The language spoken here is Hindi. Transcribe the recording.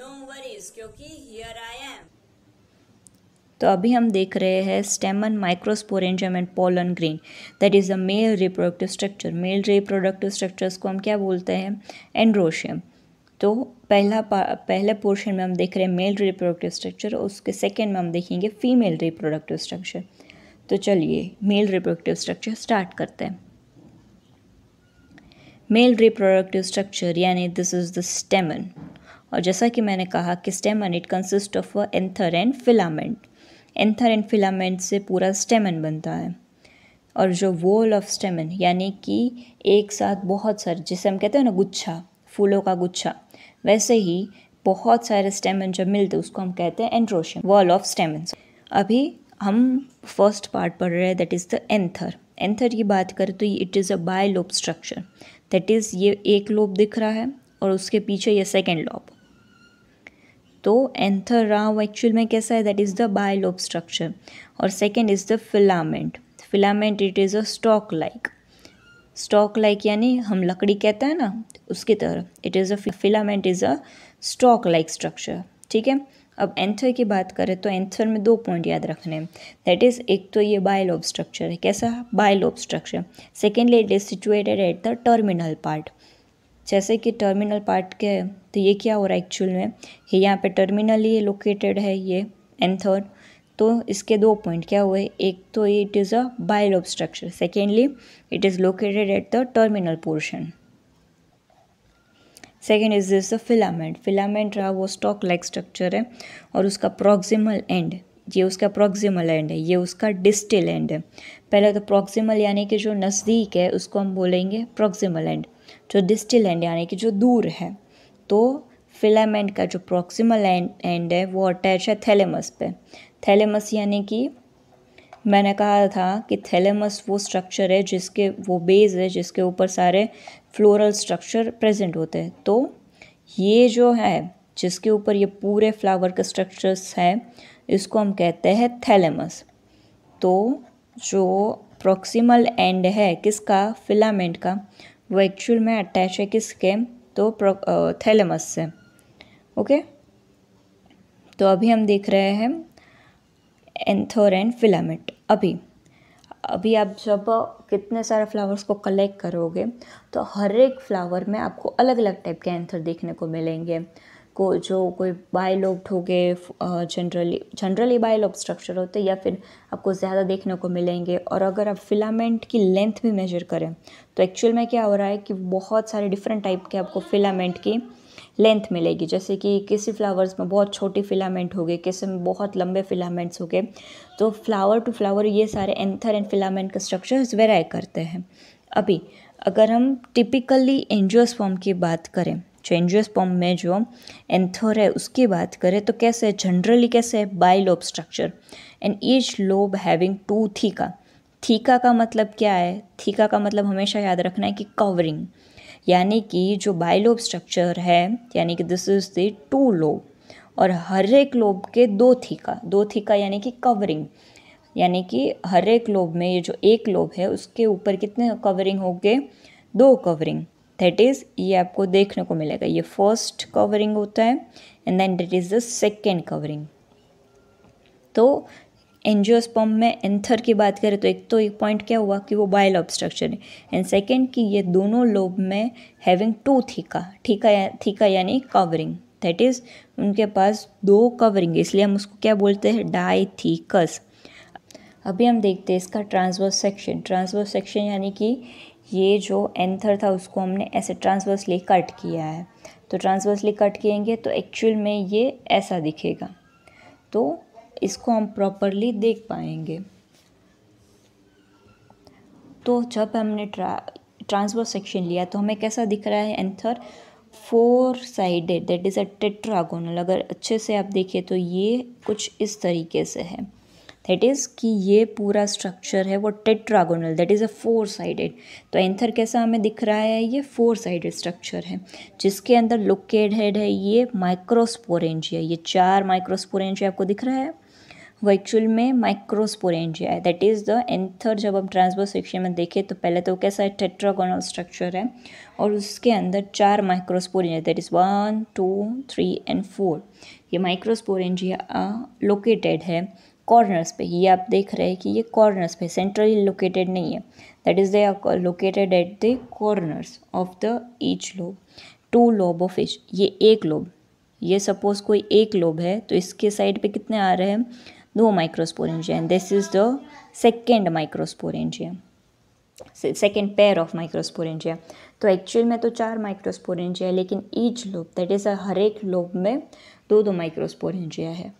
नो वरीज, क्योंकि हियर आई एम। तो अभी हम देख रहे हैं स्टेमन, microsporangium and pollen grain, that is the male reproductive structure. Male reproductive structures को हम क्या बोलते हैं? एंड्रोशियम। तो पहले पोर्शन में हम देख रहे हैं मेल रिप्रोडक्टिव स्ट्रक्चर, उसके सेकेंड में हम देखेंगे फीमेल रिप्रोडक्टिव स्ट्रक्चर। तो चलिए मेल रिप्रोडक्टिव स्ट्रक्चर स्टार्ट करते हैं। मेल रिप्रोडक्टिव स्ट्रक्चर यानी दिस इज़ द स्टेमन, और जैसा कि मैंने कहा कि स्टेमन it consist of anther and filament. Anther and filament से पूरा स्टेमन बनता है, और जो वॉल ऑफ स्टेमन यानी कि एक साथ बहुत सारे, जिसे हम कहते हैं ना गुच्छा, फूलों का गुच्छा, वैसे ही बहुत सारे स्टेमन जब मिलते उसको हम कहते हैं एंड्रोशियम, वॉल ऑफ स्टेमन। अभी हम फर्स्ट पार्ट पढ़ रहे हैं, that is the anther. Anther की बात करें तो it is a bilobed structure, that is ये एक लोब दिख रहा है और उसके पीछे ये सेकेंड लोब। तो एंथर रहा वो एक्चुअल में कैसा है? That is the bilobe structure. और second is the filament. Filament it is a stalk like. Stalk like यानी हम लकड़ी कहते हैं ना, उसकी तरह it is a filament is a stalk like structure. ठीक है, अब एंथर की बात करें तो एंथर में 2 पॉइंट याद रखने हैं। दैट इज़ एक तो ये बायलोब स्ट्रक्चर है, कैसा? Bilobed structure. Secondly it is situated at the terminal part. जैसे कि टर्मिनल पार्ट के, तो ये क्या हो रहा है एक्चुअल में, ये यहाँ पे टर्मिनली लोकेटेड है ये एंथर। तो इसके 2 पॉइंट क्या हुए? एक तो it is a bilobed structure, secondly it is located at the terminal portion. Second is this the filament. Filament रहा वो स्टॉक लाइक स्ट्रक्चर है, और उसका प्रॉक्सिमल एंड, ये उसका प्रॉक्सिमल एंड है, ये उसका डिस्टल एंड है। पहले तो प्रॉक्सिमल यानी कि जो नज़दीक है उसको हम बोलेंगे प्रॉक्सिमल एंड, जो डिस्टल एंड यानी कि जो दूर है। तो फिलामेंट का जो प्रॉक्सिमल एंड है वो अटैच है थैलेमस पे। थैलेमस यानी कि मैंने कहा था कि थैलेमस वो स्ट्रक्चर है जिसके, वो बेस है जिसके ऊपर सारे फ्लोरल स्ट्रक्चर प्रेजेंट होते हैं। तो ये जो है जिसके ऊपर ये पूरे फ्लावर के स्ट्रक्चर्स हैं, इसको हम कहते हैं थैलेमस। तो जो प्रॉक्सिमल एंड है किसका? फिलामेंट का, वो एक्चुअल में अटैच है किसके? तो थैलेमस से। ओके, तो अभी हम देख रहे हैं एंथर एंड फिलामेंट। अभी आप जब कितने सारे फ्लावर्स को कलेक्ट करोगे तो हर एक फ्लावर में आपको अलग अलग टाइप के एंथर देखने को मिलेंगे। कोई बायलोब्ड हो गए, जनरली बायलोब स्ट्रक्चर होते हैं, या फिर आपको ज़्यादा देखने को मिलेंगे। और अगर आप फिलामेंट की लेंथ भी मेजर करें तो एक्चुअल में क्या हो रहा है कि बहुत सारे डिफरेंट टाइप के आपको फिलामेंट की लेंथ मिलेगी। जैसे कि किसी फ्लावर्स में बहुत छोटी फिलामेंट हो गए, किसी में बहुत लंबे फिलामेंट्स हो गए। तो फ्लावर टू फ्लावर ये सारे एंथर एंड फिलामेंट के स्ट्रक्चर्स वेराई करते हैं। अभी अगर हम टिपिकली एंजियोस्पर्म की बात करें, जो एंजियोस्पर्म में जो एंथर है उसकी बात करें तो कैसे जनरली कैसे है? Bilobed structure, and each lobe having 2 theca. Theca का मतलब क्या है? थीका का मतलब हमेशा याद रखना है कि कवरिंग, यानी कि जो बायलोब स्ट्रक्चर है यानी कि दिस इज द 2 लोब, और हर एक लोब के 2 थीका यानी कि कवरिंग, यानी कि हर एक लोब में ये जो एक लोब है उसके ऊपर कितने कवरिंग हो गए? 2 कवरिंग। दैट इज़ ये आपको देखने को मिलेगा, ये फर्स्ट कवरिंग होता है and then that is the second covering. तो एंजियोस्पर्म में एंथर की बात करें तो एक पॉइंट क्या हुआ कि वो बायलोब स्ट्रक्चर है, एंड सेकेंड कि ये दोनों लोब में हैविंग 2 थीका यानी कवरिंग, दैट इज़ उनके पास 2 कवरिंग, इसलिए हम उसको क्या बोलते हैं? डाइथीकस। अभी हम देखते हैं इसका ट्रांसवर्स सेक्शन। ट्रांसवर्स सेक्शन यानी कि ये जो एंथर था उसको हमने ऐसे ट्रांसवर्सली कट किया है। तो ट्रांसवर्सली कट किएंगे तो एक्चुअल में ये ऐसा दिखेगा, तो इसको हम प्रॉपरली देख पाएंगे। तो जब हमने ट्रांसवर्स सेक्शन लिया तो हमें कैसा दिख रहा है? Anther 4 sided, that is a tetragonal. अगर अच्छे से आप देखें तो ये कुछ इस तरीके से है, दैट इज़ कि ये पूरा स्ट्रक्चर है वो tetragonal, that is a 4 sided. तो एंथर कैसा हमें दिख रहा है? ये 4 साइडेड स्ट्रक्चर है जिसके अंदर लोकेटेड है ये माइक्रोस्पोरेंजिया। ये 4 माइक्रोस्पोरेंजिया आपको दिख रहा है, वो एक्चुअल में माइक्रोस्पोरेंजिया है, दैट इज़ द एंथर। जब हम ट्रांसवर्स सेक्शन में देखें तो पहले तो कैसा है, टेट्रागोनल स्ट्रक्चर है और उसके अंदर 4 माइक्रोस्पोरेंजिया, दैट इज़ 1 2 3 एंड 4। ये माइक्रोस्पोरेंजिया लोकेटेड है कॉर्नर्स पे। ये आप देख रहे हैं कि ये कॉर्नर्स पे, सेंट्रली लोकेटेड नहीं है, that is they are located at the corners of the each lobe. 2 lobe of each, ये एक लोब, ये सपोज कोई एक लोब है तो इसके साइड पे कितने आ रहे हैं, 2 microsporangia, and this is the second microsporangia, second pair of microsporangia. तो एक्चुअल में तो 4 माइक्रोस्पोरेंजिया है, लेकिन each lobe that is her एक लोब में 2 माइक्रोस्पोरेंजिया है।